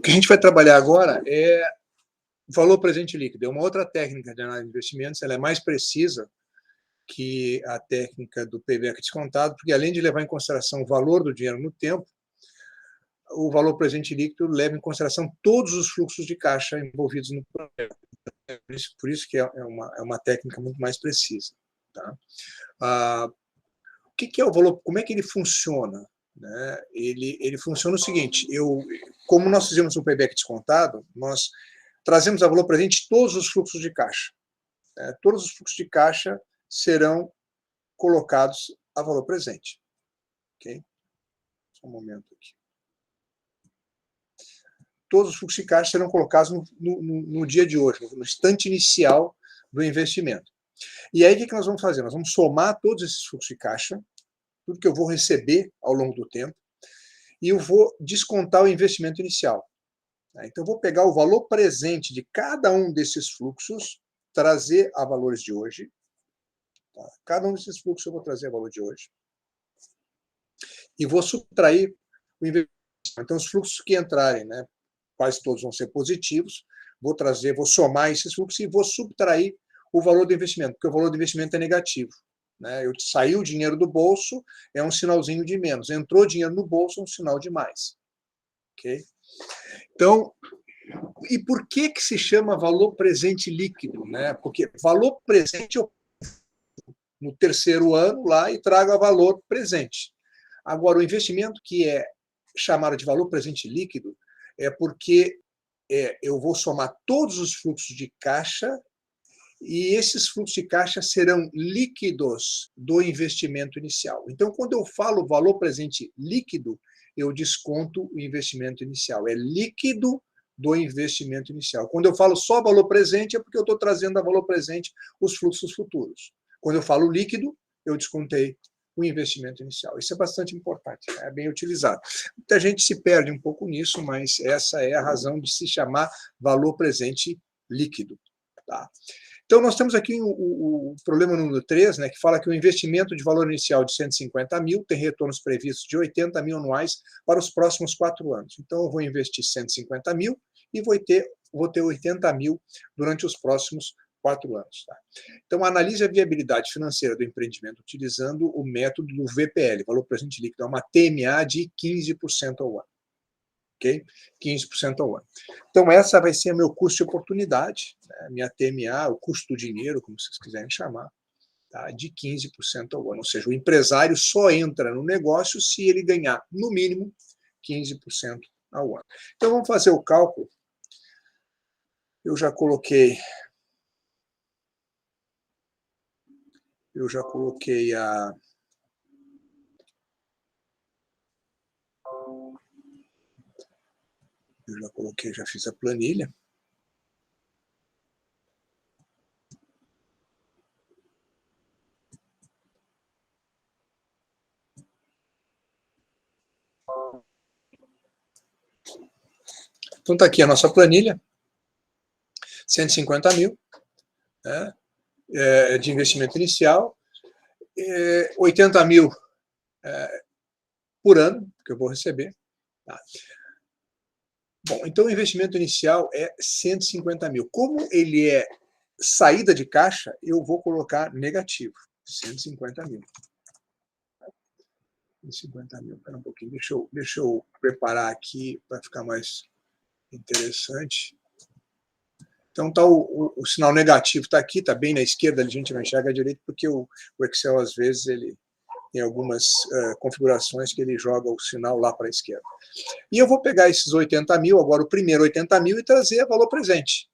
que a gente vai trabalhar agora é valor presente líquido. É uma outra técnica de análise de investimentos, ela é mais precisa que a técnica do payback descontado, porque além de levar em consideração o valor do dinheiro no tempo, o valor presente líquido leva em consideração todos os fluxos de caixa envolvidos no projeto. Por isso que é uma técnica muito mais precisa. Tá? O que é o valor? Como é que ele funciona? Né? Ele funciona o seguinte: como nós fizemos o payback descontado, nós trazemos a valor presente todos os fluxos de caixa. Todos os fluxos de caixa serão colocados a valor presente. Ok? Só um momento aqui. Todos os fluxos de caixa serão colocados no dia de hoje, no instante inicial do investimento. E aí, o que nós vamos fazer? Nós vamos somar todos esses fluxos de caixa, tudo que eu vou receber ao longo do tempo, e eu vou descontar o investimento inicial. Então, eu vou pegar o valor presente de cada um desses fluxos, trazer a valores de hoje. Cada um desses fluxos eu vou trazer a valor de hoje. E vou subtrair o investimento. Então, os fluxos que entrarem, né, quase todos vão ser positivos, vou somar esses fluxos e vou subtrair o valor do investimento, porque o valor do investimento é negativo. Né? Saiu o dinheiro do bolso, é um sinalzinho de menos. Entrou dinheiro no bolso, é um sinal de mais. Okay? Então, e por que se chama valor presente líquido? Né? Porque valor presente eu no terceiro ano lá e trago a valor presente. Agora, o investimento que é chamado de valor presente líquido é porque eu vou somar todos os fluxos de caixa e esses fluxos de caixa serão líquidos do investimento inicial. Então, quando eu falo valor presente líquido, eu desconto o investimento inicial. É líquido do investimento inicial. Quando eu falo só valor presente, é porque eu estou trazendo a valor presente os fluxos futuros. Quando eu falo líquido, eu descontei o investimento inicial. Isso é bastante importante, é bem utilizado. Muita gente se perde um pouco nisso, mas essa é a razão de se chamar valor presente líquido. Tá? Então, nós temos aqui o problema número 3, né, que fala que o investimento de valor inicial de 150 mil tem retornos previstos de 80 mil anuais para os próximos 4 anos. Então, eu vou investir 150 mil e vou ter 80 mil durante os próximos 4 anos. Tá? Então, analise a viabilidade financeira do empreendimento utilizando o método do VPL, valor presente líquido, é uma TMA de 15% ao ano. Okay? 15% ao ano. Então, essa vai ser meu custo de oportunidade, né? Minha TMA, o custo do dinheiro, como vocês quiserem chamar, tá? De 15% ao ano. Ou seja, o empresário só entra no negócio se ele ganhar, no mínimo, 15% ao ano. Então, vamos fazer o cálculo. Eu já coloquei a... já fiz a planilha. Então, está aqui a nossa planilha. 150 mil, né, de investimento inicial. 80 mil por ano, que eu vou receber. Tá? Bom, então o investimento inicial é 150 mil. Como ele é saída de caixa, eu vou colocar negativo, 150 mil. 150 mil, espera um pouquinho, deixa eu preparar aqui para ficar mais interessante. Então, tá o sinal negativo está aqui, está bem na esquerda, a gente não enxerga direito, porque o Excel, às vezes, ele tem algumas configurações que ele joga o sinal lá para a esquerda. E eu vou pegar esses 80 mil, agora o primeiro 80 mil, e trazer a valor presente.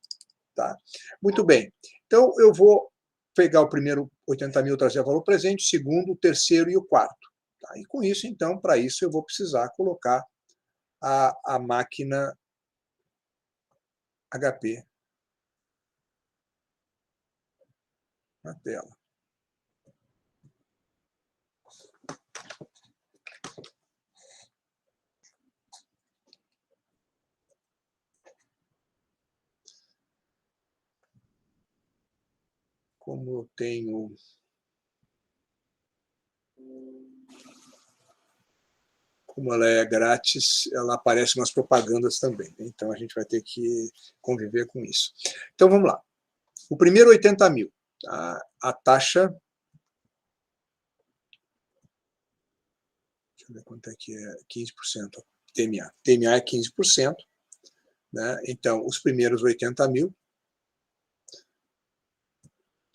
Tá? Muito bem. Então, eu vou pegar o primeiro 80 mil, trazer a valor presente, o segundo, o terceiro e o quarto. Tá? E com isso, então, para isso, eu vou precisar colocar a máquina HP na tela. Como eu tenho como ela é grátis, ela aparece nas propagandas também. Então, a gente vai ter que conviver com isso. Então, vamos lá. O primeiro 80 mil. Tá? A taxa... Deixa eu ver quanto é que é 15%. TMA. TMA é 15%. Né? Então, os primeiros 80 mil.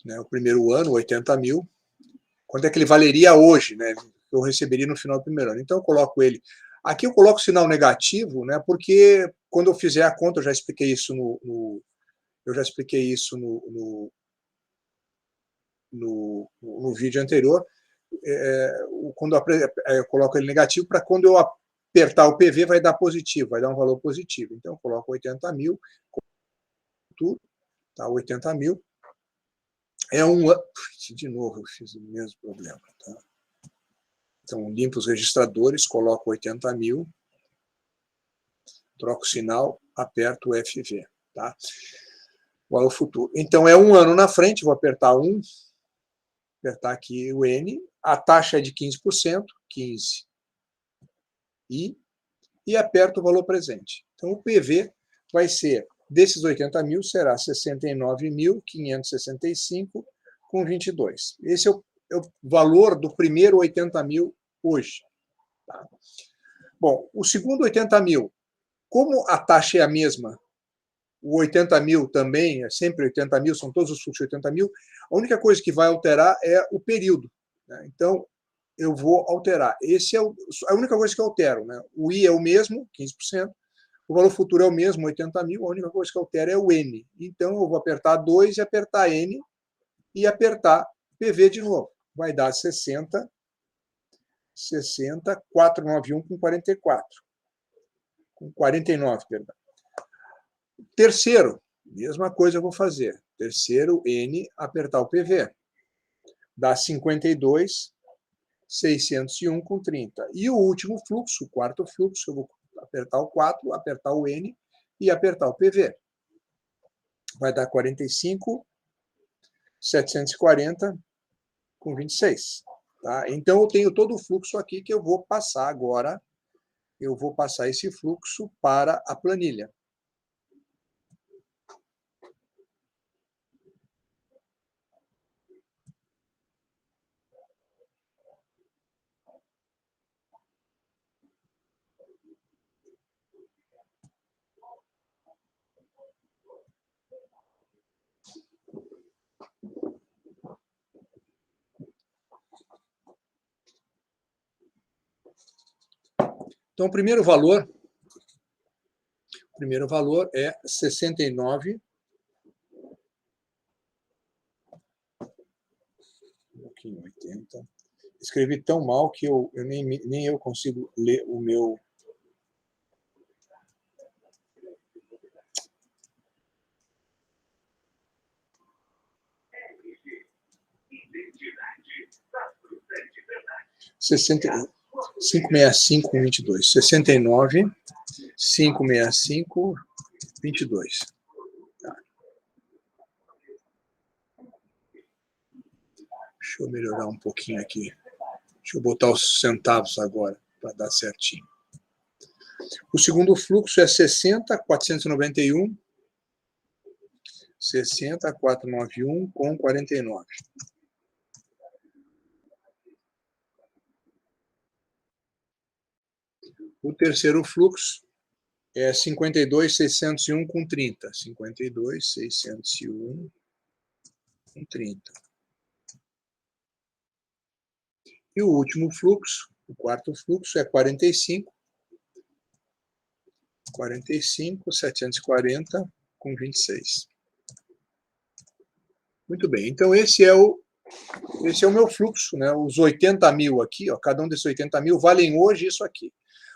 Né? O primeiro ano, 80 mil. Quanto é que ele valeria hoje, né? Eu receberia no final do primeiro ano. Então, eu coloco ele... Aqui eu coloco sinal negativo, né? Porque quando eu fizer a conta, eu já expliquei isso no vídeo anterior, quando eu coloco ele negativo, para quando eu apertar o PV, vai dar positivo, vai dar um valor positivo. Então, eu coloco 80 mil, tudo, tá? 80 mil. É um... De novo, eu fiz o mesmo problema. Tá? Então, limpo os registradores, coloco 80 mil, troco o sinal, aperto o FV. Tá? Valor futuro. Então, é um ano na frente, vou apertar 1, apertar aqui o N, a taxa é de 15%, 15, e aperto o valor presente. Então, o PV vai ser, desses 80 mil, será 69.565 com 22. Esse é o valor do primeiro 80 mil hoje. Tá? Bom, o segundo 80 mil, como a taxa é a mesma, o 80 mil também, é sempre 80 mil, são todos os fluxos de 80 mil, a única coisa que vai alterar é o período. Né? Então, eu vou alterar. Esse é a única coisa que eu altero. Né? O I é o mesmo, 15%, o valor futuro é o mesmo, 80 mil, a única coisa que eu altero é o N. Então, eu vou apertar 2 e apertar N e apertar PV de novo. Vai dar 491 com 44. Com 49, perdão. Terceiro, mesma coisa eu vou fazer. Terceiro, N, apertar o PV. Dá 52.601 com 30. E o último fluxo, o quarto fluxo, eu vou apertar o 4, apertar o N e apertar o PV. Vai dar 45.740 com 26. Tá? Então, eu tenho todo o fluxo aqui que eu vou passar agora. Eu vou passar esse fluxo para a planilha. Então, o primeiro valor é 69. Um pouquinho, 80. Escrevi tão mal que nem eu consigo ler o meu... R$ 565 com 22. 69, 565, 22. Tá. Deixa eu melhorar um pouquinho aqui. Deixa eu botar os centavos agora, para dar certinho. O segundo fluxo é 60.491, 60.491 com 49. O terceiro fluxo é 52.601 com 30. 52.601 com 30. E o último fluxo, o quarto fluxo, é 45.740 com 26. Muito bem, então esse é o meu fluxo, né? Os 80 mil aqui, ó, cada um desses 80 mil valem hoje isso aqui.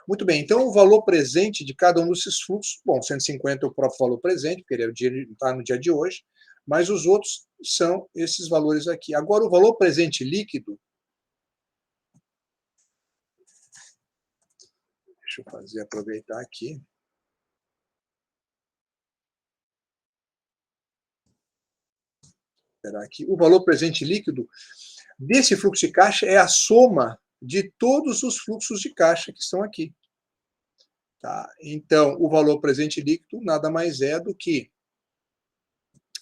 Muito bem, então o valor presente de cada um desses fluxos, bom, 150 é o próprio valor presente, porque ele está no dia de hoje, mas os outros são esses valores aqui. Agora, o valor presente líquido, deixa eu aproveitar aqui. Esperar aqui. O valor presente líquido desse fluxo de caixa é a soma de todos os fluxos de caixa que estão aqui. Tá? Então, o valor presente líquido nada mais é do que,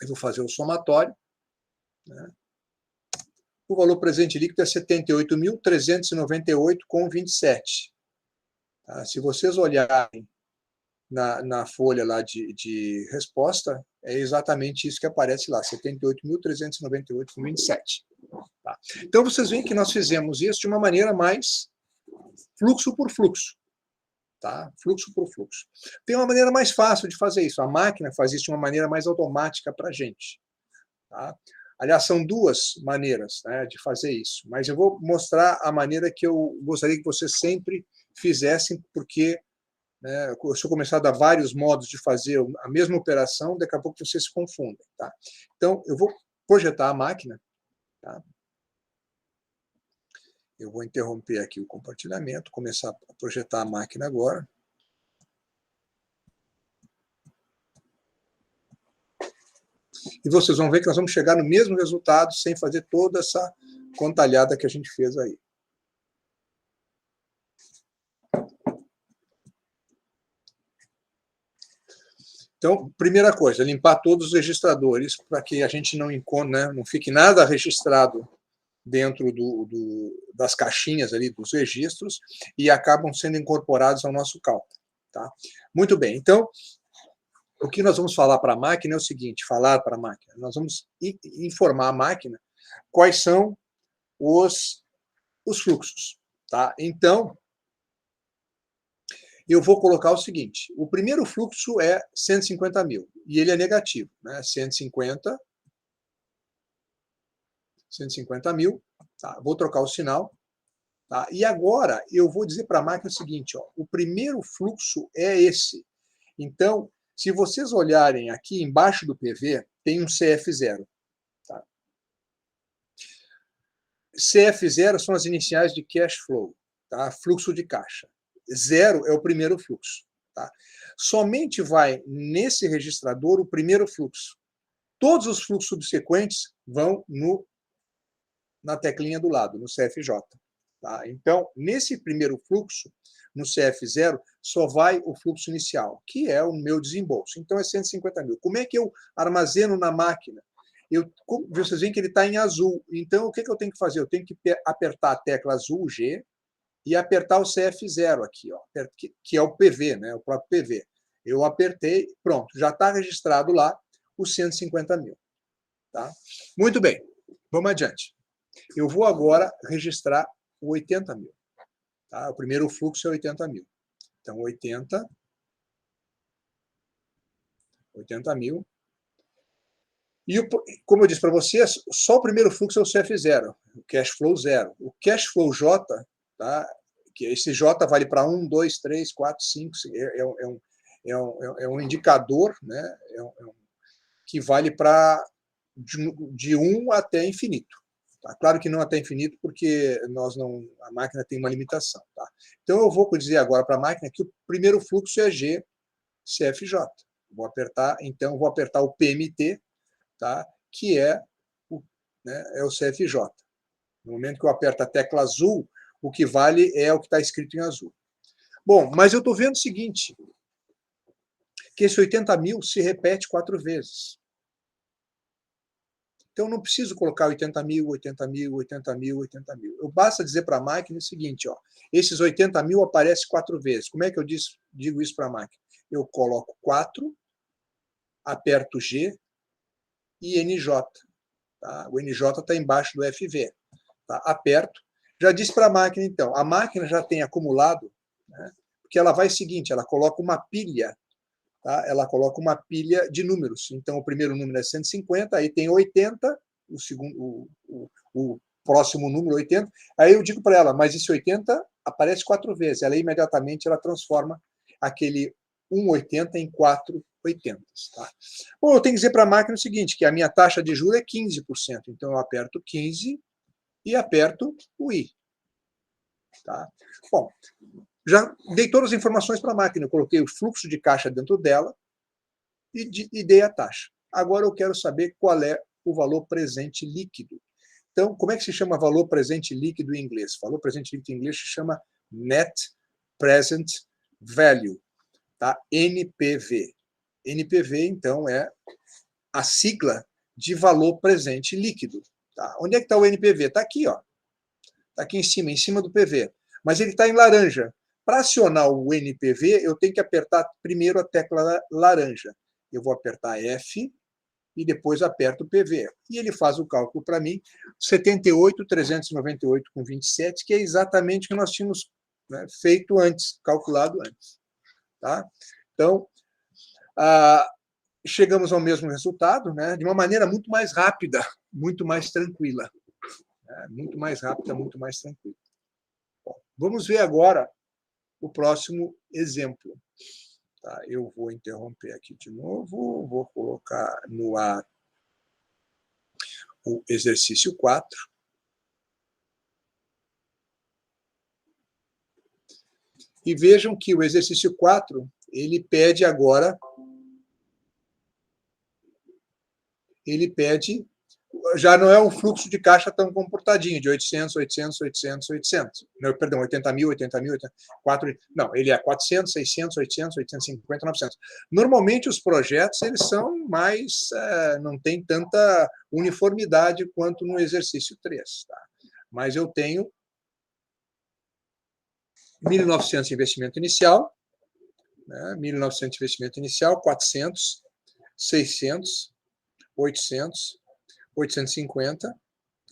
eu vou fazer o somatório, né? O valor presente líquido é 78.398,27. Tá? Se vocês olharem na folha lá de resposta, é exatamente isso que aparece lá, 78.398,27. Tá? Então, vocês veem que nós fizemos isso de uma maneira mais fluxo por fluxo. Tá? Fluxo por fluxo. Tem uma maneira mais fácil de fazer isso. A máquina faz isso de uma maneira mais automática para a gente. Tá? Aliás, são duas maneiras, né, de fazer isso. Mas eu vou mostrar a maneira que eu gostaria que vocês sempre fizessem, porque, né, se eu começar a dar vários modos de fazer a mesma operação, daqui a pouco vocês se confundem. Tá? Então, eu vou projetar a máquina. Tá? Eu vou interromper aqui o compartilhamento, começar a projetar a máquina agora. E vocês vão ver que nós vamos chegar no mesmo resultado sem fazer toda essa contalhada que a gente fez aí. Então, primeira coisa, limpar todos os registradores para que a gente não encontre, né, não fique nada registrado dentro das caixinhas ali dos registros e acabam sendo incorporados ao nosso cálculo. Tá? Muito bem, então, o que nós vamos falar para a máquina é o seguinte, nós vamos informar a máquina quais são os fluxos. Tá? Então, eu vou colocar o seguinte, o primeiro fluxo é 150 mil, e ele é negativo, né? 150 mil, tá? Vou trocar o sinal, tá? E agora eu vou dizer para a máquina o seguinte, ó, o primeiro fluxo é esse. Então, se vocês olharem aqui embaixo do PV, tem um CF0. Tá? CF0 são as iniciais de cash flow, tá? Fluxo de caixa. 0 é o primeiro fluxo. Tá? Somente vai nesse registrador o primeiro fluxo. Todos os fluxos subsequentes vão na teclinha do lado, no CFJ. Tá? Então, nesse primeiro fluxo, no CF0, só vai o fluxo inicial, que é o meu desembolso. Então, é 150 mil. Como é que eu armazeno na máquina? Vocês veem que ele está em azul. Então, o que eu tenho que fazer? Eu tenho que apertar a tecla azul, G, e apertar o CF0 aqui, ó, que é o PV, né, o próprio PV. Eu apertei, pronto, já está registrado lá os 150 mil. Tá? Muito bem, vamos adiante. Eu vou agora registrar o 80 mil. Tá? O primeiro fluxo é 80 mil. Então, 80 mil. E, como eu disse para vocês, só o primeiro fluxo é o CF0, o cash flow 0. O cash flow J, tá? Que esse J vale para 1, 2, 3, 4, 5, é um indicador, né? Que vale para de 1 até infinito. Tá? Claro que não até infinito, porque a máquina tem uma limitação. Tá? Então, eu vou dizer agora para a máquina que o primeiro fluxo é G CFJ. Vou apertar o PMT, tá? Que é o CFJ. No momento que eu aperto a tecla azul, o que vale é o que está escrito em azul. Bom, mas eu estou vendo o seguinte, que esse 80 mil se repete 4 vezes. Então, eu não preciso colocar 80 mil, 80 mil, 80 mil, 80 mil. Eu basta dizer para a máquina o seguinte, ó, esses 80 mil aparecem 4 vezes. Como é que eu digo isso para a máquina? Eu coloco 4, aperto G e NJ. Tá? O NJ está embaixo do FV. Tá? Aperto. Já disse para a máquina, então, a máquina já tem acumulado, né? Porque ela vai o seguinte, ela coloca uma pilha, tá? Ela coloca uma pilha de números. Então, o primeiro número é 150, aí tem 80, o próximo número 80. Aí eu digo para ela, mas esse 80 aparece 4 vezes. Ela imediatamente transforma aquele 1,80 em 4,80. Tá? Bom, eu tenho que dizer para a máquina o seguinte, que a minha taxa de juros é 15%. Então, eu aperto 15 e aperto o I. Tá? Bom, já dei todas as informações para a máquina. Eu coloquei o fluxo de caixa dentro dela e dei a taxa. Agora eu quero saber qual é o valor presente líquido. Então, como é que se chama valor presente líquido em inglês? Valor presente líquido em inglês se chama Net Present Value, tá? NPV. NPV, então, é a sigla de valor presente líquido. Tá? Onde é que está o NPV? Está aqui, ó. Está aqui em cima do PV. Mas ele está em laranja. Para acionar o NPV, eu tenho que apertar primeiro a tecla laranja. Eu vou apertar F e depois aperto o PV. E ele faz o cálculo para mim, 78.398,27, que é exatamente o que nós tínhamos, né, feito antes, calculado antes. Tá? Então, chegamos ao mesmo resultado, né, de uma maneira muito mais rápida, muito mais tranquila. Muito mais rápida, muito mais tranquila. Bom, vamos ver agora o próximo exemplo. Tá, eu vou interromper aqui de novo, vou colocar no ar o exercício 4. E vejam que o exercício 4, ele pede agora, já não é um fluxo de caixa tão comportadinho, de 800, 800, 800, 800. Não, perdão, 80.000, 80.000, 4... Não, ele é 400, 600, 800, 850, 900. Normalmente, os projetos, eles são mais... não tem tanta uniformidade quanto no exercício 3. Tá? Mas eu tenho 1.900 investimento inicial, né? 1.900 investimento inicial, 400, 600, 800, 850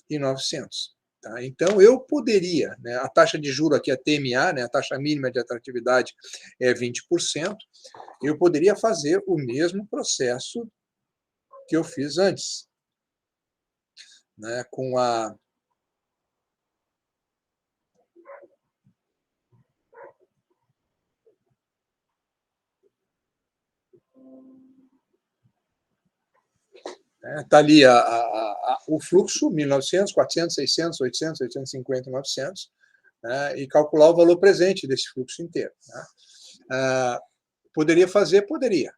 e 900. Tá? Então, eu poderia, né, a taxa de juros aqui, a TMA, né, a taxa mínima de atratividade é 20%, eu poderia fazer o mesmo processo que eu fiz antes, né, com a... Está ali o fluxo, 1.900, 400, 600, 800, 850, 900, né, e calcular o valor presente desse fluxo inteiro. Né. Poderia fazer? Poderia.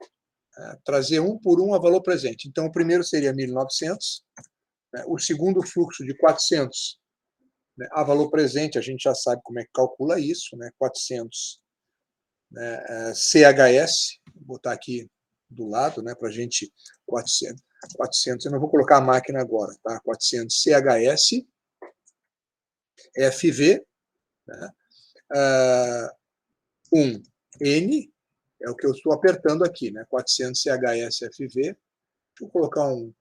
Trazer um por um a valor presente. Então, o primeiro seria 1.900, né, o segundo fluxo de 400, né, a valor presente, a gente já sabe como é que calcula isso, né, 400, né, CHS, vou botar aqui do lado, né, para a gente, 400, eu não vou colocar a máquina agora, tá? 400 CHS, FV, né? 1N, é o que eu estou apertando aqui, né? 400 CHS, FV. Deixa eu colocar um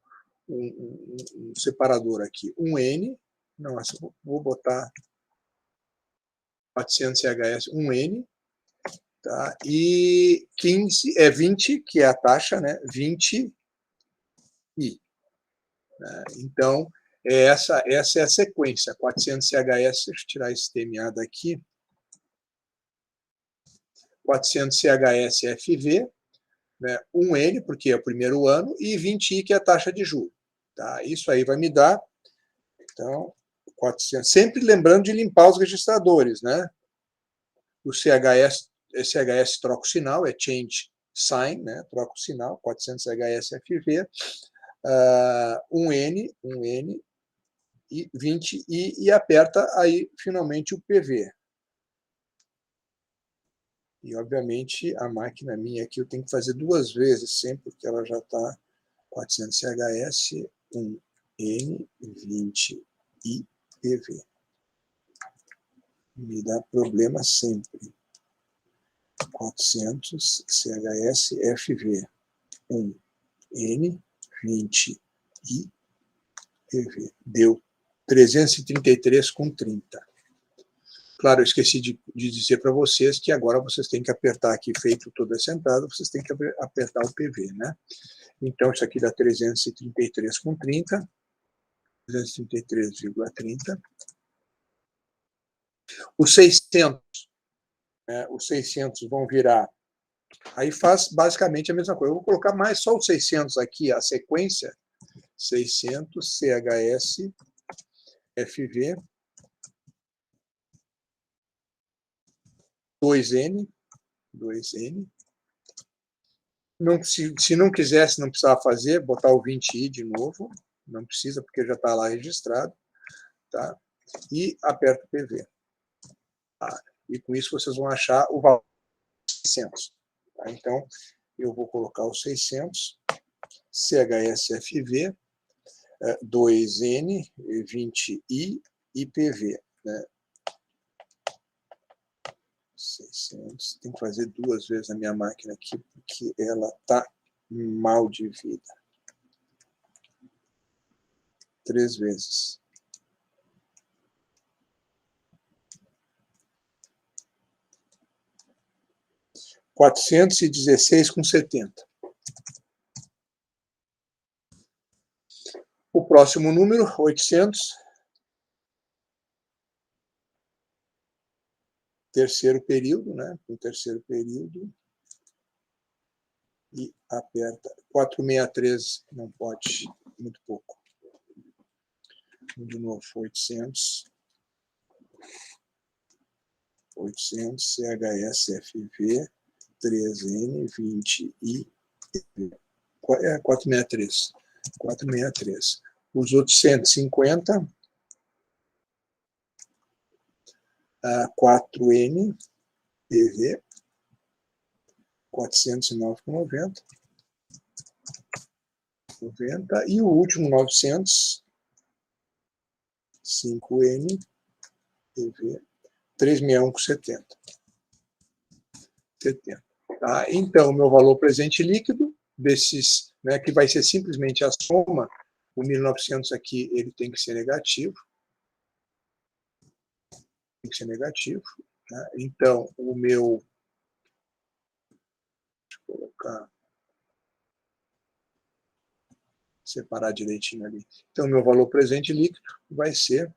separador aqui, 1N, não, vou botar 400 CHS, 1N, tá? E 20, que é a taxa, né? 20I. Né? Então, essa é a sequência, 400 CHS, deixa eu tirar esse TMA daqui, 400 CHS FV, né, 1N, porque é o primeiro ano, e 20I, que é a taxa de juros. Tá? Isso aí vai me dar, então, 400, sempre lembrando de limpar os registradores, né? O CHS troca o sinal, é change sign, né? Troca o sinal, 400 CHS FV, 1N e 20 e aperta aí finalmente o PV. E obviamente a máquina minha aqui eu tenho que fazer duas vezes sempre, porque ela já está 400 CHS, 1N, 20 e PV. Me dá problema sempre. 400 CHS FV, 1N, 20 e PV. Deu 333,30. Claro, eu esqueci de dizer para vocês que agora vocês têm que apertar aqui, feito toda essa entrada, vocês têm que apertar o PV, né? Então, isso aqui dá 333,30, 333,30. Os 600, né, os 600 vão virar, aí faz basicamente a mesma coisa. Eu vou colocar mais só os 600 aqui, a sequência, 600 CHS FV, 2N. Não, se não quisesse, não precisava fazer, botar o 20i de novo, não precisa, porque já está lá registrado. tá? E aperto PV. Tá? E com isso vocês vão achar o valor de 600. Tá? Então, eu vou colocar o 600, CHSFV, 2N, 20I e PV. Né? 600, tem que fazer 2 vezes a minha máquina aqui, porque ela está mal de vida. 3 vezes. R$416,70. O próximo número, 800. Terceiro período, né? O terceiro período. E aperta. 463 não pode, muito pouco. De novo, 800. 800, CHSFV, 3N, 20I, 463. 463. Os outros 150, 4N, PV, 409,90. 90, e o último 900, 5N, PV, 361,70. 70. Tá? Então, meu valor presente líquido, desses, né, que vai ser simplesmente a soma, o 1.900 aqui, ele tem que ser negativo. Tem que ser negativo. Tá? Então, o meu... Deixa eu colocar... Separar direitinho ali. Então, meu valor presente líquido vai ser...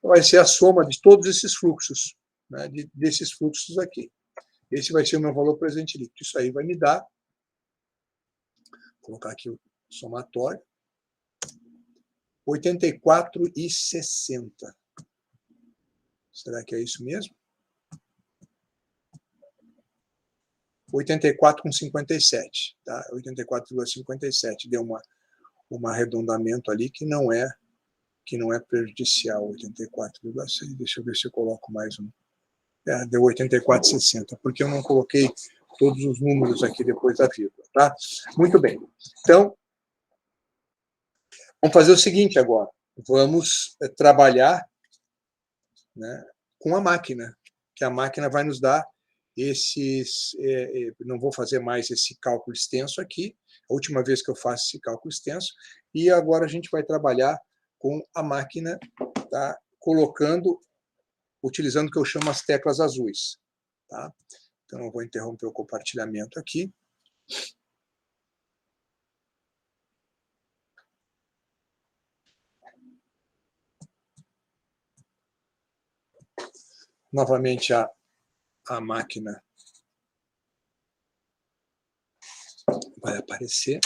Vai ser a soma de todos esses fluxos, né, desses fluxos aqui. Esse vai ser o meu valor presente líquido. Isso aí vai me dar... Vou colocar aqui o somatório. 84,60. Será que é isso mesmo? 84,57. Tá? 84,57. Deu um arredondamento ali que não é prejudicial. 84,6. Deixa eu ver se eu coloco mais um. Deu 84,60, porque eu não coloquei todos os números aqui depois da vírgula. Tá? Muito bem. Então, vamos fazer o seguinte agora. Vamos trabalhar, né, com a máquina, que a máquina vai nos dar esses... não vou fazer mais esse cálculo extenso aqui, a última vez que eu faço esse cálculo extenso, e agora a gente vai trabalhar com a máquina, tá, utilizando o que eu chamo as teclas azuis. Tá? Então, eu vou interromper o compartilhamento aqui. Novamente a máquina vai aparecer.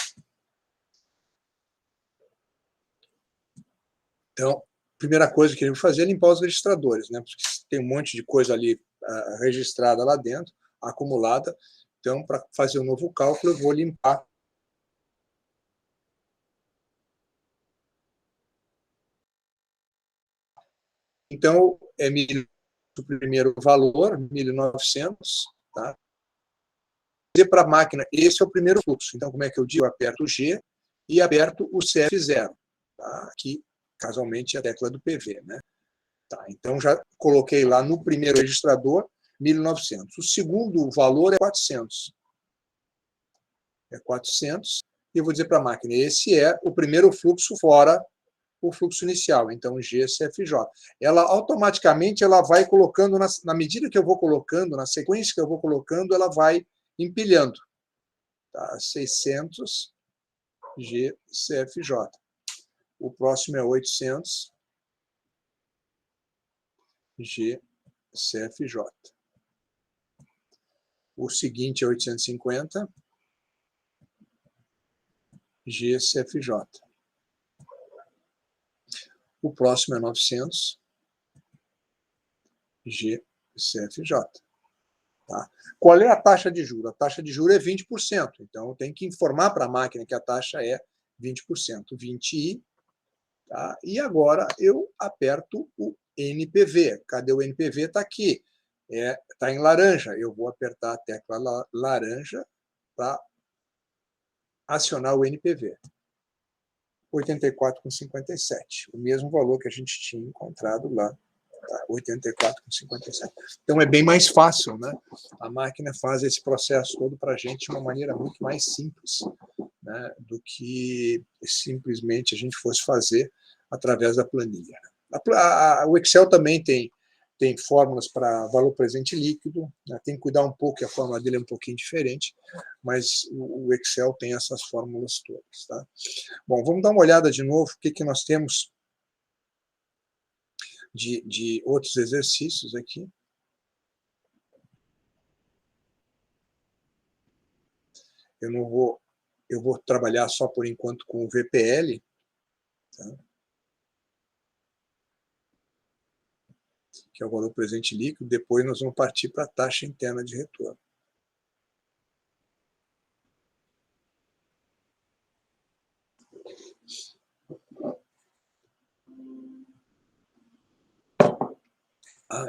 Então, a primeira coisa que eu vou fazer é limpar os registradores, né? Porque tem um monte de coisa ali registrada lá dentro, acumulada. Então, para fazer um novo cálculo, eu vou limpar. Então, o primeiro valor, 1.900, tá? Dizer para a máquina, esse é o primeiro fluxo. Então, como é que eu digo? Eu aperto o G e aperto o CF0. Tá? Aqui, casualmente, é a tecla do PV, né? Tá, então, já coloquei lá no primeiro registrador 1.900. O segundo valor é 400. É 400. E eu vou dizer para a máquina, esse é o primeiro fluxo fora o fluxo inicial. Então, GCFJ. Ela automaticamente ela vai colocando, na medida que eu vou colocando, na sequência que eu vou colocando, ela vai empilhando. Tá? 600 GCFJ. O próximo é 800 GCFJ. O seguinte é 850 GCFJ. O próximo é 900 GCFJ. Tá? Qual é a taxa de juros? A taxa de juros é 20%. Então, eu tenho que informar para a máquina que a taxa é 20%. 20i. Tá? E agora eu aperto o NPV. Cadê o NPV? Está aqui. Está em laranja. Eu vou apertar a tecla laranja para acionar o NPV. 84,57. O mesmo valor que a gente tinha encontrado lá. Tá? 84,57. Então é bem mais fácil, né? A máquina faz esse processo todo para a gente de uma maneira muito mais simples, né? Do que simplesmente a gente fosse fazer através da planilha. O Excel também tem fórmulas para valor presente líquido, né? Tem que cuidar um pouco, que a fórmula dele é um pouquinho diferente, mas o Excel tem essas fórmulas todas. Tá? Bom, vamos dar uma olhada de novo o que nós temos de outros exercícios aqui. Eu vou trabalhar só por enquanto com o VPL. Tá? Que é o valor presente líquido. Depois nós vamos partir para a taxa interna de retorno.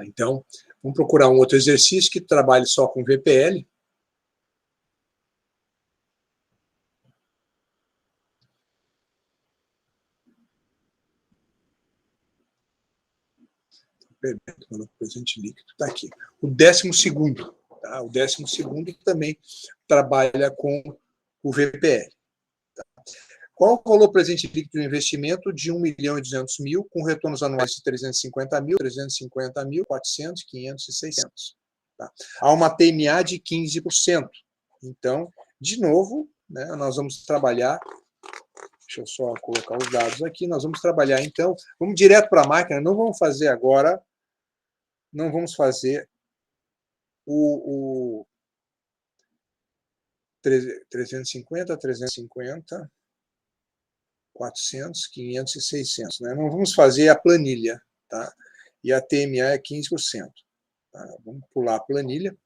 Então, vamos procurar um outro exercício que trabalhe só com VPL. O valor presente líquido está aqui. O 12º. Tá? O 12º também trabalha com o VPL. Tá? Qual o valor presente líquido do investimento de 1.200.000, com retornos anuais de 350.000, 350.000, 400, 500 e 600? Tá? Há uma TMA de 15%. Então, de novo, né, nós vamos trabalhar. Deixa eu só colocar os dados aqui. Nós vamos trabalhar, então. Vamos direto para a máquina. Não vamos fazer agora. Não vamos fazer o 350, 350, 400, 500 e 600. Né? Não vamos fazer a planilha. Tá? E a TMA é 15%. Tá? Vamos pular a planilha.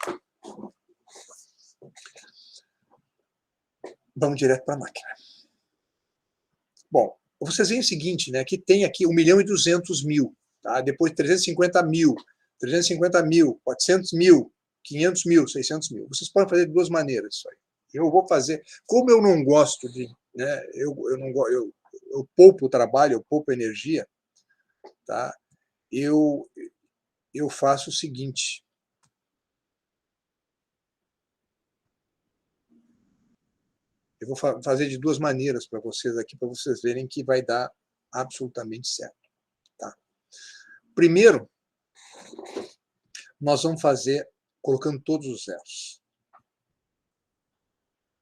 Vamos direto para a máquina. Bom, vocês veem o seguinte, né, que tem aqui 1.200.000, tá? Depois 350.000, 350.000, 400.000, 500.000, 600.000. Vocês podem fazer de duas maneiras isso aí. Eu vou fazer, como eu não gosto de, né, eu poupo o trabalho, eu poupo energia, tá? Eu faço o seguinte. Eu vou fazer de duas maneiras para vocês aqui, para vocês verem que vai dar absolutamente certo. Tá? Primeiro, nós vamos fazer colocando todos os zeros.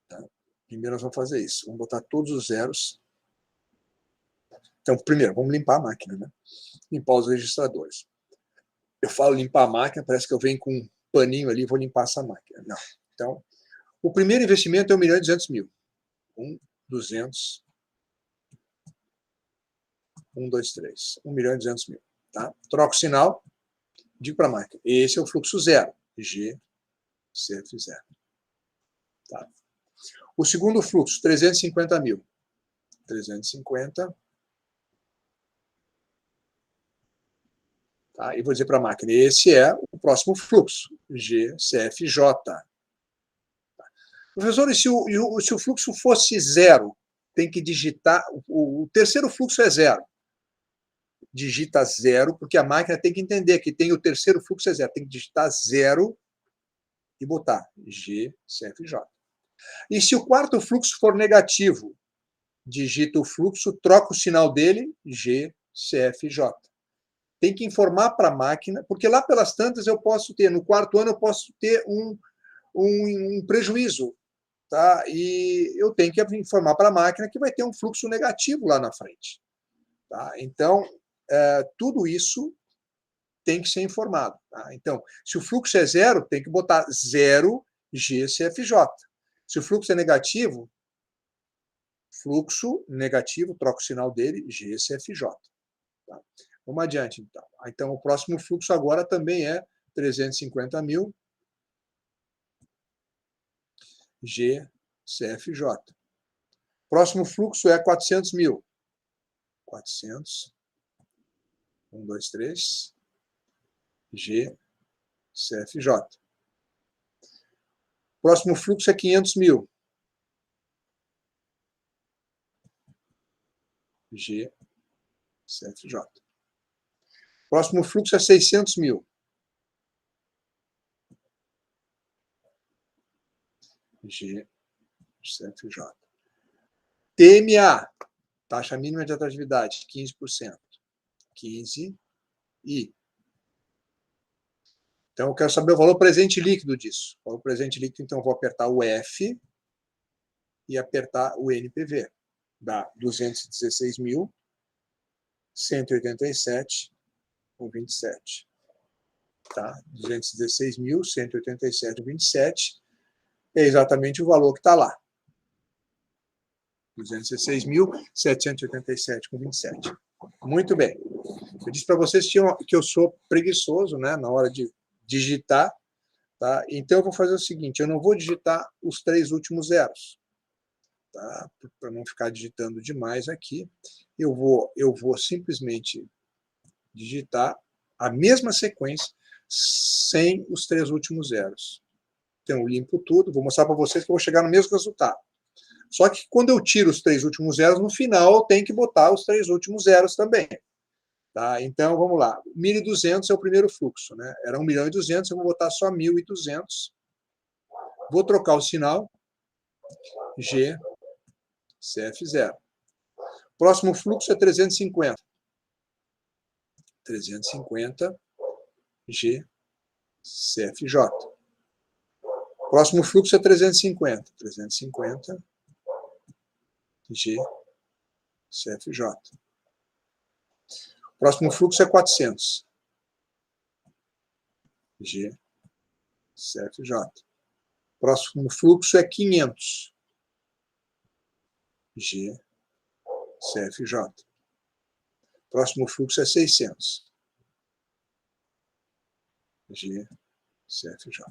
Tá? Primeiro nós vamos fazer isso. Vamos botar todos os zeros. Então, primeiro, vamos limpar a máquina, né? Limpar os registradores. Eu falo limpar a máquina, parece que eu venho com um paninho ali e vou limpar essa máquina. Não. Então, o primeiro investimento é 1.200.000. 200. 2, 3. 1.200.000. Tá? Troco o sinal, digo para a máquina. Esse é o fluxo zero. G, CF0. Tá? O segundo fluxo, 350.000. 350. Tá? E vou dizer para a máquina, esse é o próximo fluxo, GCFJ. Tá? Professor, e se o fluxo fosse zero, tem que digitar, o terceiro fluxo é zero. Digita zero, porque a máquina tem que entender que tem o terceiro fluxo é zero. Tem que digitar zero e botar GCFJ. E se o quarto fluxo for negativo, digita o fluxo, troca o sinal dele, GCFJ. Tem que informar para a máquina, porque lá pelas tantas eu posso ter, no quarto ano eu posso ter um prejuízo, tá? E eu tenho que informar para a máquina que vai ter um fluxo negativo lá na frente. Tá? Então, tudo isso tem que ser informado. Tá? Então, se o fluxo é zero, tem que botar zero GCFJ. Se o fluxo é negativo, fluxo negativo, troca o sinal dele, GCFJ. Tá? Vamos adiante, então. Então, o próximo fluxo agora também é 350.000. GCFJ. Próximo fluxo é 400 mil. 400, 1, 2, 3, GCFJ. Próximo fluxo é 500 mil. GCFJ. Próximo fluxo é 600 mil. GCFJ. TMA, taxa mínima de atratividade, 15%. 15 I. Então, eu quero saber o valor presente líquido disso. O valor presente líquido, então, eu vou apertar o F e apertar o NPV. Dá 216.187,27. Tá? 216.187,27 é exatamente o valor que está lá. 216.787,27. Muito bem. Eu disse para vocês que eu sou preguiçoso, né, na hora de digitar. Tá? Então, eu vou fazer o seguinte, eu não vou digitar os 3 últimos zeros. Tá? Para não ficar digitando demais aqui. Eu vou simplesmente digitar a mesma sequência sem os 3 últimos zeros. Então, eu limpo tudo, vou mostrar para vocês que eu vou chegar no mesmo resultado. Só que quando eu tiro os 3 últimos zeros, no final eu tenho que botar os 3 últimos zeros também. Tá? Então, vamos lá. 1.200 é o primeiro fluxo. Né? Era 1.200.000, eu vou botar só 1.200. Vou trocar o sinal. G, CF0. Próximo fluxo é 350. 350, G, CFJ. Próximo fluxo é 350. 350, G, CFJ. Próximo fluxo é 400. G, CFJ. Próximo fluxo é 500. G, CFJ. Próximo fluxo é 600. G, CFJ.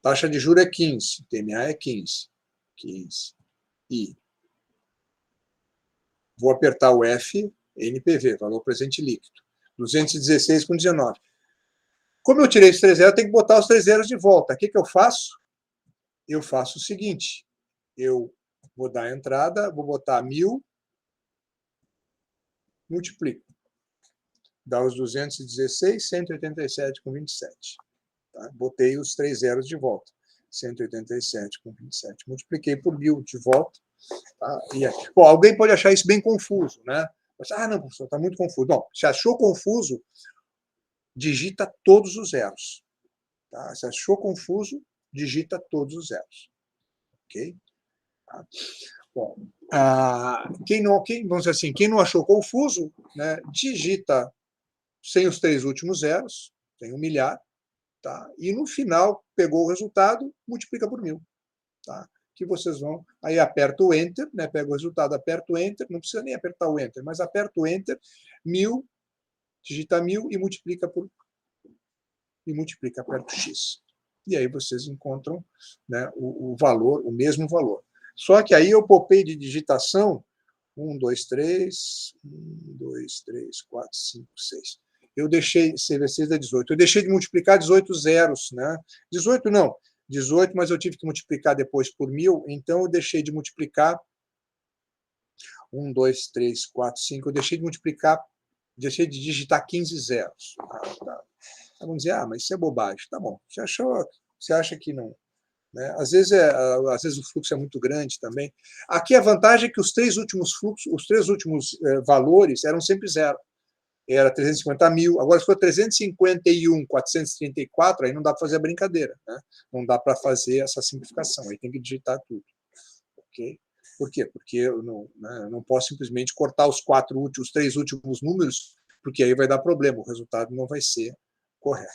Taxa de juros é 15. TMA é 15. 15. I. Vou apertar o F, NPV, valor presente líquido. 216,19. Como eu tirei os 3 zeros, eu tenho que botar os 3 zeros de volta. O que eu faço? Eu faço o seguinte. Eu vou dar a entrada, vou botar 1.000, multiplico. Dá os 216, 187,27. Tá? Botei os 3 zeros de volta. 187,27. Multipliquei por 1.000 de volta. Tá? Bom, alguém pode achar isso bem confuso, né? Mas, não, professor, está muito confuso. Não, se achou confuso, digita todos os zeros. Tá? Se achou confuso, digita todos os zeros. Ok? Tá? Bom, vamos dizer assim, quem não achou confuso, né, digita sem os 3 últimos zeros, tem 1 milhar, tá? E no final, pegou o resultado, multiplica por 1.000. Tá? Que vocês vão, aí aperta o Enter, né, pega o resultado, aperta o Enter, não precisa nem apertar o Enter, mas aperta o Enter, 1.000, digita 1.000 e multiplica aperta o X. E aí vocês encontram, né, o valor, o mesmo valor. Só que aí eu popei de digitação 1, 2, 3, 1, 2, 3, 4, 5, 6. Eu deixei, CV6 é 18. Eu deixei de multiplicar 18 zeros, né? 18 não, 18, mas eu tive que multiplicar depois por 1.000, então eu deixei de multiplicar 1, 2, 3, 4, 5, eu deixei de digitar 15 zeros. Tá. Vamos dizer, mas isso é bobagem. Tá bom, você acha que não? Né? Às vezes o fluxo é muito grande também. Aqui a vantagem é que os 3 últimos fluxos, os 3 últimos valores eram sempre zero. Era 350.000, agora se for 351.434, aí não dá para fazer a brincadeira, né? Não dá para fazer essa simplificação, aí tem que digitar tudo. Okay? Por quê? Porque eu não posso simplesmente cortar os 3 últimos números, porque aí vai dar problema, o resultado não vai ser correto.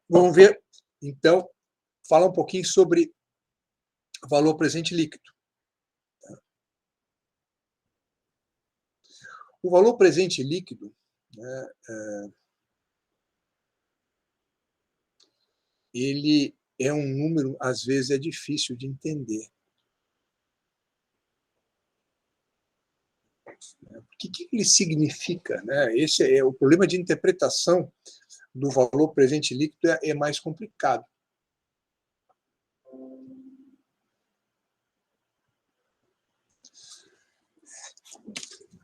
Vamos ver, então, falar um pouquinho sobre valor presente líquido. O valor presente líquido, né, ele é um número, às vezes, é difícil de entender. O que ele significa? Né? Esse é o problema de interpretação do valor presente líquido, é mais complicado.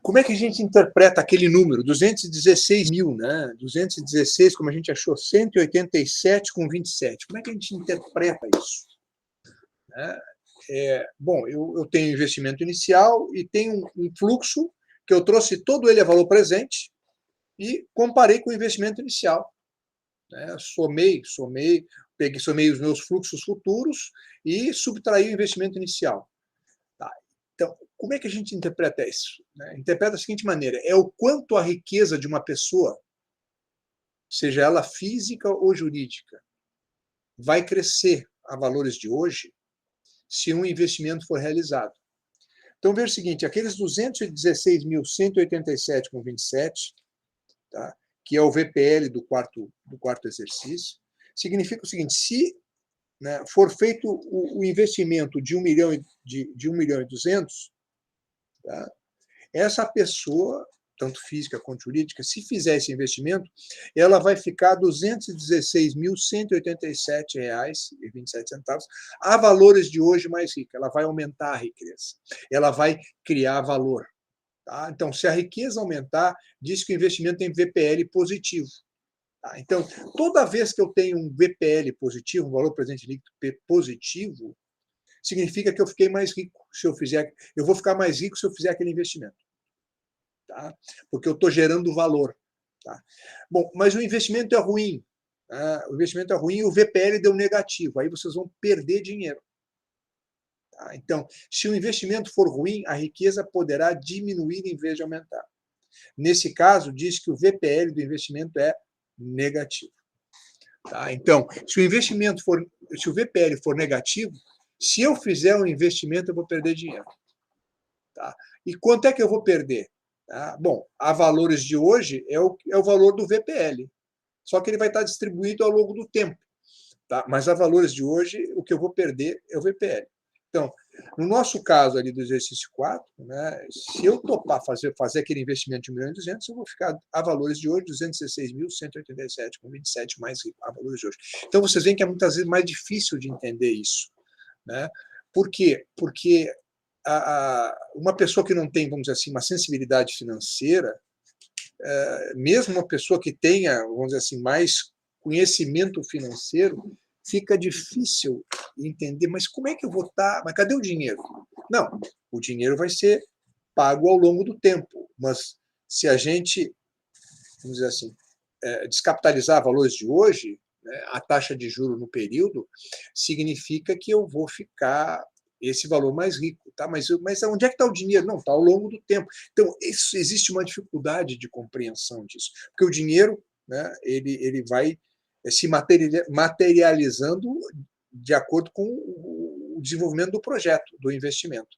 Como é que a gente interpreta aquele número, 216 mil, né? 216, como a gente achou, 187,27. Como é que a gente interpreta isso? Bom, eu tenho investimento inicial e tenho um fluxo que eu trouxe todo ele a valor presente e comparei com o investimento inicial. Né? Somei os meus fluxos futuros e subtraí o investimento inicial. Tá. Então, como é que a gente interpreta isso? Né? Interpreta da seguinte maneira: é o quanto a riqueza de uma pessoa, seja ela física ou jurídica, vai crescer a valores de hoje se um investimento for realizado. Então, veja o seguinte: aqueles 216.187,27, tá, que é o VPL do quarto exercício, significa o seguinte: se, né, for feito o investimento de 1 milhão e 200, tá, essa pessoa, tanto física quanto jurídica, se fizer esse investimento, ela vai ficar R$ 216.187,27, a valores de hoje mais rica. Ela vai aumentar a riqueza, ela vai criar valor. Tá? Então, se a riqueza aumentar, diz que o investimento tem VPL positivo. Tá? Então, toda vez que eu tenho um VPL positivo, um valor presente líquido positivo, significa que eu fiquei mais rico se eu fizer. Eu vou ficar mais rico se eu fizer aquele investimento. Tá? Porque eu estou gerando valor. Tá? Bom, mas o investimento é ruim. Tá? O investimento é ruim e o VPL deu negativo. Aí vocês vão perder dinheiro. Tá? Então, se o investimento for ruim, a riqueza poderá diminuir em vez de aumentar. Nesse caso, diz que o VPL do investimento é negativo. Tá? Então, se o VPL for negativo, se eu fizer um investimento, eu vou perder dinheiro. Tá? E quanto é que eu vou perder? Tá? Bom, a valores de hoje é o valor do VPL, só que ele vai estar distribuído ao longo do tempo. Tá? Mas a valores de hoje, o que eu vou perder é o VPL. Então, no nosso caso ali do exercício 4, né, se eu topar fazer aquele investimento de 1 milhão e 200, eu vou ficar a valores de hoje 216.187,27 mais rico a valores de hoje. Então, vocês veem que é muitas vezes mais difícil de entender isso. Né? Por quê? Porque uma pessoa que não tem, vamos dizer assim, uma sensibilidade financeira, mesmo uma pessoa que tenha, vamos dizer assim, mais conhecimento financeiro, fica difícil entender, mas como é que eu vou estar? Mas cadê o dinheiro? Não, o dinheiro vai ser pago ao longo do tempo, mas se a gente, vamos dizer assim, descapitalizar valores de hoje, né, a taxa de juros no período, significa que eu vou ficar esse valor mais rico. Tá? Mas onde é que está o dinheiro? Não, está ao longo do tempo. Então, existe uma dificuldade de compreensão disso, porque o dinheiro, né, ele vai se materializando de acordo com o desenvolvimento do projeto, do investimento.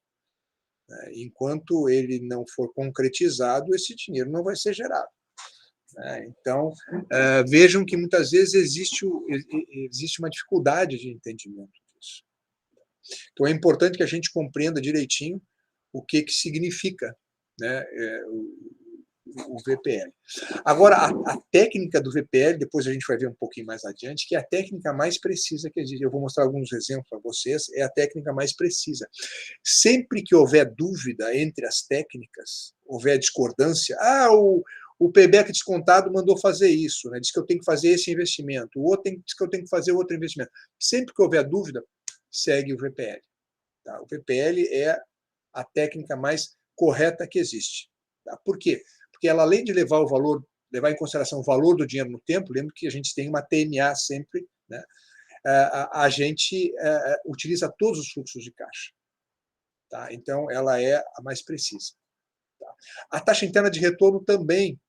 Enquanto ele não for concretizado, esse dinheiro não vai ser gerado. Então, vejam que muitas vezes existe uma dificuldade de entendimento disso. Então, é importante que a gente compreenda direitinho o que significa, né, o VPL. Agora, a técnica do VPL, depois a gente vai ver um pouquinho mais adiante, que é a técnica mais precisa que existe. Eu vou mostrar alguns exemplos para vocês, é a técnica mais precisa. Sempre que houver dúvida entre as técnicas, houver discordância, o payback descontado mandou fazer isso, né? Diz que eu tenho que fazer esse investimento, o outro diz que eu tenho que fazer outro investimento. Sempre que houver dúvida, segue o VPL. Tá? O VPL é a técnica mais correta que existe. Tá? Por quê? Porque ela, além de levar em consideração o valor do dinheiro no tempo, lembra que a gente tem uma TMA sempre, né? A gente utiliza todos os fluxos de caixa. Tá? Então, ela é a mais precisa. Tá? A taxa interna de retorno também,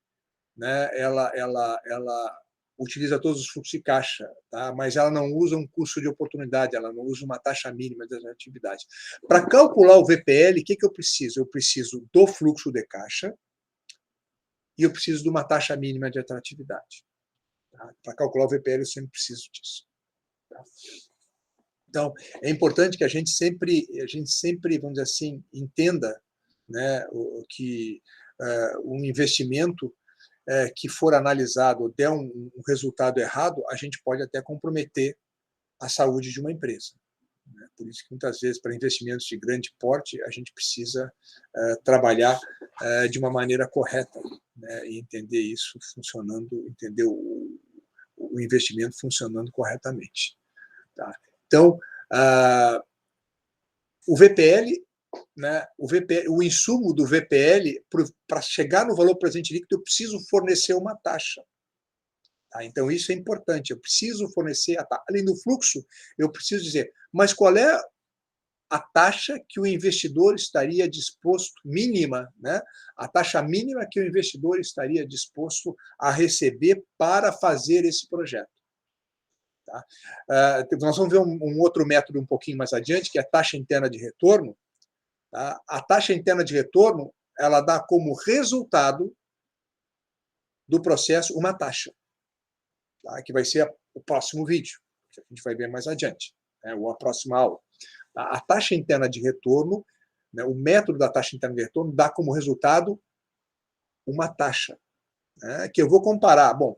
né? Ela utiliza todos os fluxos de caixa, tá? Mas ela não usa um custo de oportunidade, ela não usa uma taxa mínima de atratividade. Para calcular o VPL, o que eu preciso? Eu preciso do fluxo de caixa e eu preciso de uma taxa mínima de atratividade. Tá? Para calcular o VPL, eu sempre preciso disso. Tá? Então, é importante que a gente sempre, vamos dizer assim, entenda, né, que um investimento que for analisado der um resultado errado, a gente pode até comprometer a saúde de uma empresa. Né? Por isso que muitas vezes, para investimentos de grande porte, a gente precisa trabalhar de uma maneira correta, né? E entender isso funcionando, entender o investimento funcionando corretamente. Tá? Então, o VPL, né, o insumo do VPL, para chegar no valor presente líquido, eu preciso fornecer uma taxa. Tá? Então, isso é importante, eu preciso fornecer a taxa. Além do fluxo, eu preciso dizer, mas qual é a taxa que o investidor estaria disposto, mínima, né? A taxa mínima que o investidor estaria disposto a receber para fazer esse projeto. Tá? Nós vamos ver um outro método um pouquinho mais adiante, que é a taxa interna de retorno. Tá? A taxa interna de retorno, ela dá como resultado do processo uma taxa, tá? Que vai ser o próximo vídeo, que a gente vai ver mais adiante, né? Ou a próxima aula. A taxa interna de retorno, né, o método da taxa interna de retorno dá como resultado uma taxa, né, que eu vou comparar. Bom,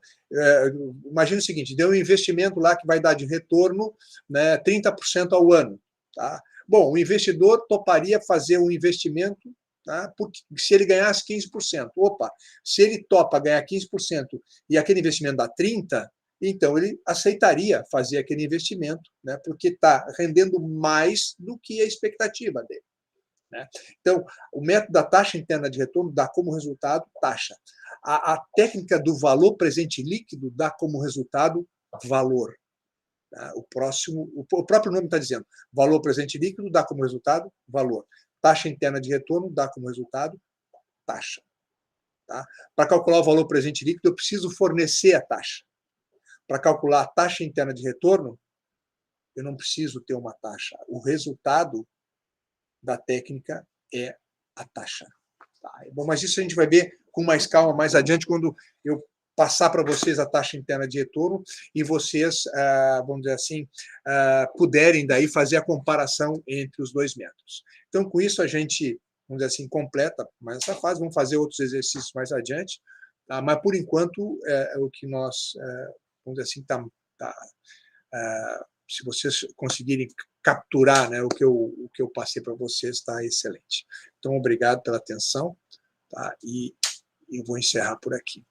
imagina o seguinte, deu um investimento lá que vai dar de retorno, né, 30% ao ano. Tá? Bom, o investidor toparia fazer um investimento, tá, porque se ele ganhasse 15%. Opa, se ele topa ganhar 15% e aquele investimento dá 30%, então ele aceitaria fazer aquele investimento, né, porque está rendendo mais do que a expectativa dele. Né? Então, o método da taxa interna de retorno dá como resultado taxa. A técnica do valor presente líquido dá como resultado valor. Tá? O próprio nome está dizendo, valor presente líquido dá como resultado valor. Taxa interna de retorno dá como resultado taxa. Tá? Para calcular o valor presente líquido, eu preciso fornecer a taxa. Para calcular a taxa interna de retorno, eu não preciso ter uma taxa. O resultado da técnica é a taxa. Tá? Bom, mas isso a gente vai ver com mais calma mais adiante, quando eu passar para vocês a taxa interna de retorno e vocês, vamos dizer assim, puderem daí fazer a comparação entre os dois métodos. Então, com isso, a gente, vamos dizer assim, completa mais essa fase, vamos fazer outros exercícios mais adiante, tá? Mas, por enquanto, o que nós, vamos dizer assim, se vocês conseguirem capturar, né, o que eu passei para vocês, está excelente. Então, obrigado pela atenção, tá? E eu vou encerrar por aqui.